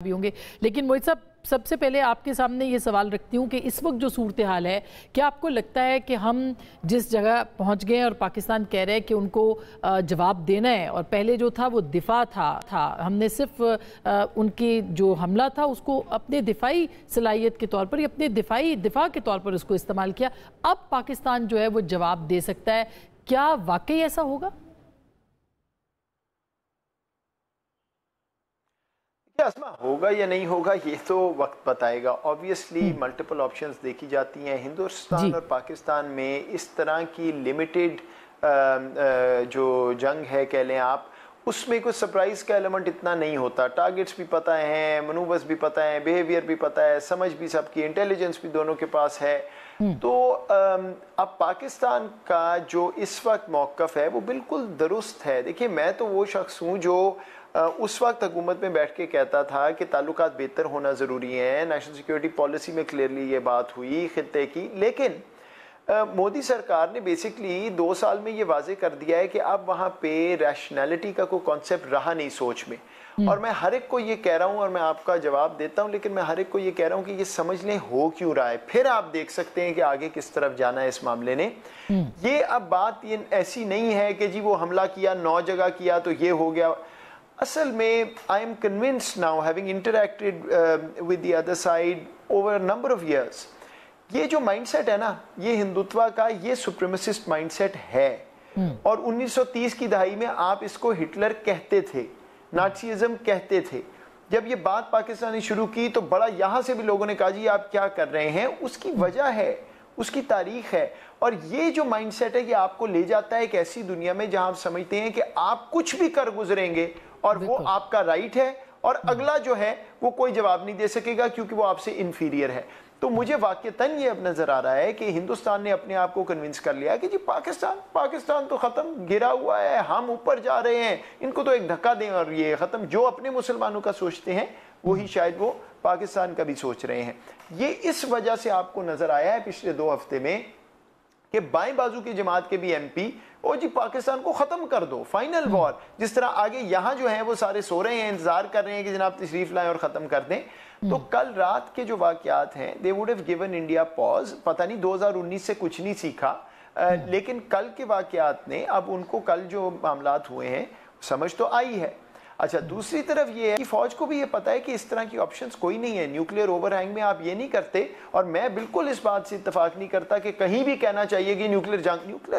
भी होंगे। लेकिन मोहित साहब, सबसे पहले आपके सामने ये सवाल रखती हूँ कि इस वक्त जो सूरत हाल है, क्या आपको लगता है कि हम जिस जगह पहुँच गए और पाकिस्तान कह रहे हैं कि उनको जवाब देना है, और पहले जो था वो दिफा था हमने सिर्फ उनकी जो हमला था उसको अपने दिफाई सलाहियत के तौर पर या अपने दिफा के तौर पर उसको इस्तेमाल किया, अब पाकिस्तान जो है वो जवाब दे सकता है, क्या वाकई ऐसा होगा? असमा होगा या नहीं होगा ये तो वक्त बताएगा। ऑब्वियसली मल्टीपल ऑप्शंस देखी जाती हैं हिंदुस्तान और पाकिस्तान में। इस तरह की लिमिटेड जो जंग है कह लें आप, उसमें कुछ सरप्राइज का एलिमेंट इतना नहीं होता। टारगेट्स भी पता हैं, मनूवर्स भी पता है, बिहेवियर भी पता है, समझ भी सबकी, इंटेलिजेंस भी दोनों के पास है। तो अब पाकिस्तान का जो इस वक्त मौक़िफ़ है वो बिल्कुल दुरुस्त है। देखिए, मैं तो वो शख्स हूँ जो उस वक्त हुकूमत में बैठ के कहता था कि ताल्लुकात बेहतर होना ज़रूरी है। नेशनल सिक्योरिटी पॉलिसी में क्लियरली ये बात हुई खित्ते की, लेकिन मोदी सरकार ने बेसिकली 2 साल में ये वाजे कर दिया है कि अब वहाँ पे रैशनैलिटी का कोई कॉन्सेप्ट रहा नहीं सोच में। और मैं हर एक को ये कह रहा हूँ, और मैं आपका जवाब देता हूँ, लेकिन मैं हर एक को ये कह रहा हूँ कि ये समझ लें हो क्यों रहा है, फिर आप देख सकते हैं कि आगे किस तरफ जाना है इस मामले ने। ये अब बात ये ऐसी नहीं है कि जी वो हमला किया 9 जगह किया तो ये हो गया। असल में I am convinced now, having interacted with the other side over a number of years, ये जो माइंडसेट है ना, ये हिंदुत्व का, ये सुप्रीमेसिस्ट माइंडसेट है। और 1930 की दहाई में आप इसको हिटलर कहते थे, नाज़ीज़्म कहते थे। जब ये बात पाकिस्तान ने शुरू की तो बड़ा यहाँ से भी लोगों ने कहा जी आप क्या कर रहे हैं। उसकी वजह है, उसकी तारीख है। और ये जो माइंडसेट है कि आपको ले जाता है एक ऐसी दुनिया में जहां आप समझते हैं कि आप कुछ भी कर गुजरेंगे और वो आपका राइट है, और अगला जो है वो कोई जवाब नहीं दे सकेगा क्योंकि वो आपसे इन्फीरियर है। तो मुझे वाकईतन ये अब नजर आ रहा है कि हिंदुस्तान ने अपने आप को कन्विंस कर लिया कि जी पाकिस्तान तो खत्म, गिरा हुआ है, हम ऊपर जा रहे हैं, इनको तो एक धक्का दें और ये खत्म। जो अपने मुसलमानों का सोचते हैं वही शायद वो पाकिस्तान का भी सोच रहे हैं। ये इस वजह से आपको नजर आया है पिछले 2 हफ्ते में कि बाएं बाजू की जमात के भी एमपी, ओ जी पाकिस्तान को खत्म कर दो, फाइनल वॉर। जिस तरह आगे यहाँ जो है वो सारे सो रहे हैं, इंतजार कर रहे हैं कि जनाब तशरीफ लाएं और खत्म कर दें। तो कल रात के जो वाकयात हैं, they would have given India pause. पता नहीं 2019 से कुछ नहीं सीखा, लेकिन कल के वाकयात ने अब उनको, कल जो मामलात हुए हैं समझ तो आई है। अच्छा, दूसरी तरफ ये है कि फौज को भी ये पता है कि इस तरह की ऑप्शंस कोई नहीं है। न्यूक्लियर ओवरहैंग में आप ये नहीं करते, और मैं बिल्कुल इस बात से इत्तेफाक नहीं करता कि कहीं भी कहना चाहिए कि न्यूक्लियर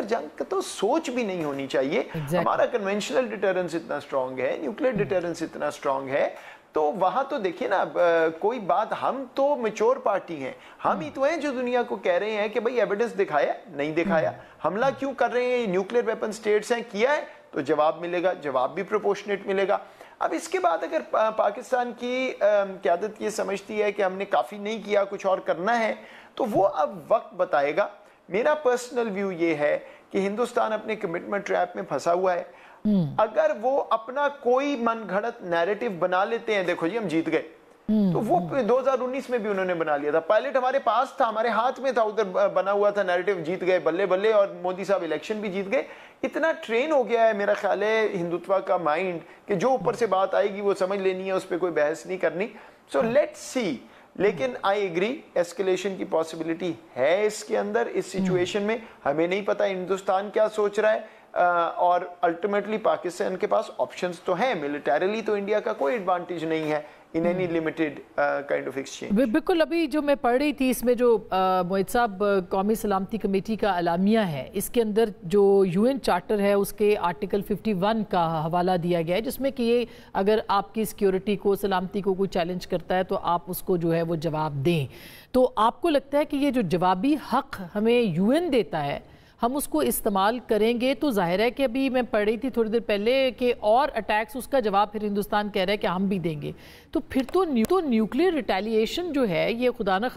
जंग का तो सोच भी नहीं होनी चाहिए। हमारा कन्वेंशनल डिटरेंस इतना स्ट्रांग है, न्यूक्लियर डिटरेंस इतना स्ट्रांग है, तो वहां तो देखिए ना, कोई बात, हम तो मैच्योर पार्टी हैं, हम ही तो हैं जो दुनिया को कह रहे हैं कि भाई एविडेंस दिखाया, नहीं दिखाया, हमला क्यों कर रहे हैं, न्यूक्लियर वेपन स्टेट्स हैं, किया है तो जवाब मिलेगा, जवाब भी प्रोपोर्शनेट मिलेगा। अब इसके बाद अगर पाकिस्तान की क़यादत ये समझती है कि हमने काफ़ी नहीं किया, कुछ और करना है, तो वो अब वक्त बताएगा। मेरा पर्सनल व्यू ये है कि हिंदुस्तान अपने कमिटमेंट ट्रैप में फंसा हुआ है। अगर वो अपना कोई मनगढ़ंत नैरेटिव बना लेते हैं, देखो जी हम जीत गए, तो वो 2019 में भी उन्होंने बना लिया था। पायलट हमारे पास था, हमारे हाथ में था, उधर बना हुआ था नैरेटिव, जीत गए, बल्ले बल्ले, और मोदी साहब इलेक्शन भी जीत गए। इतना ट्रेन हो गया है मेरा ख्याल है हिंदुत्व का माइंड कि जो ऊपर से बात आएगी वो समझ लेनी है, उस पर कोई बहस नहीं करनी। So let's see. लेकिन आई एग्री, एस्केलेशन की पॉसिबिलिटी है इसके अंदर, इस सिचुएशन में। हमें नहीं पता हिंदुस्तान क्या सोच रहा है, और अल्टीमेटली पाकिस्तान के पास ऑप्शंस तो हैं। मिलिटरीली तो इंडिया का कोई एडवांटेज नहीं है in any limited kind of exchange. बिल्कुल, अभी जो मैं पढ़ रही थी इसमें जो मोहित साहब कौमी सलामती कमेटी का अलामिया है, इसके अंदर जो यूएन चार्टर है उसके आर्टिकल 51 का हवाला दिया गया है, जिसमें कि ये अगर आपकी सिक्योरिटी को, सलामती को कोई चैलेंज करता है तो आप उसको जो है वो जवाब दें। तो आपको लगता है कि ये जो जवाबी हक हमें यूएन देता है, हम उसको इस्तेमाल करेंगे? तो जाहिर है कि अभी मैं पढ़ रही थी थोड़ी देर पहले कि और अटैक्स, उसका जवाब फिर हिंदुस्तान कह रहा है कि हम भी देंगे। तो फिर तो न्यूक्लियर रिटेलिएशन जो है ये खुदा न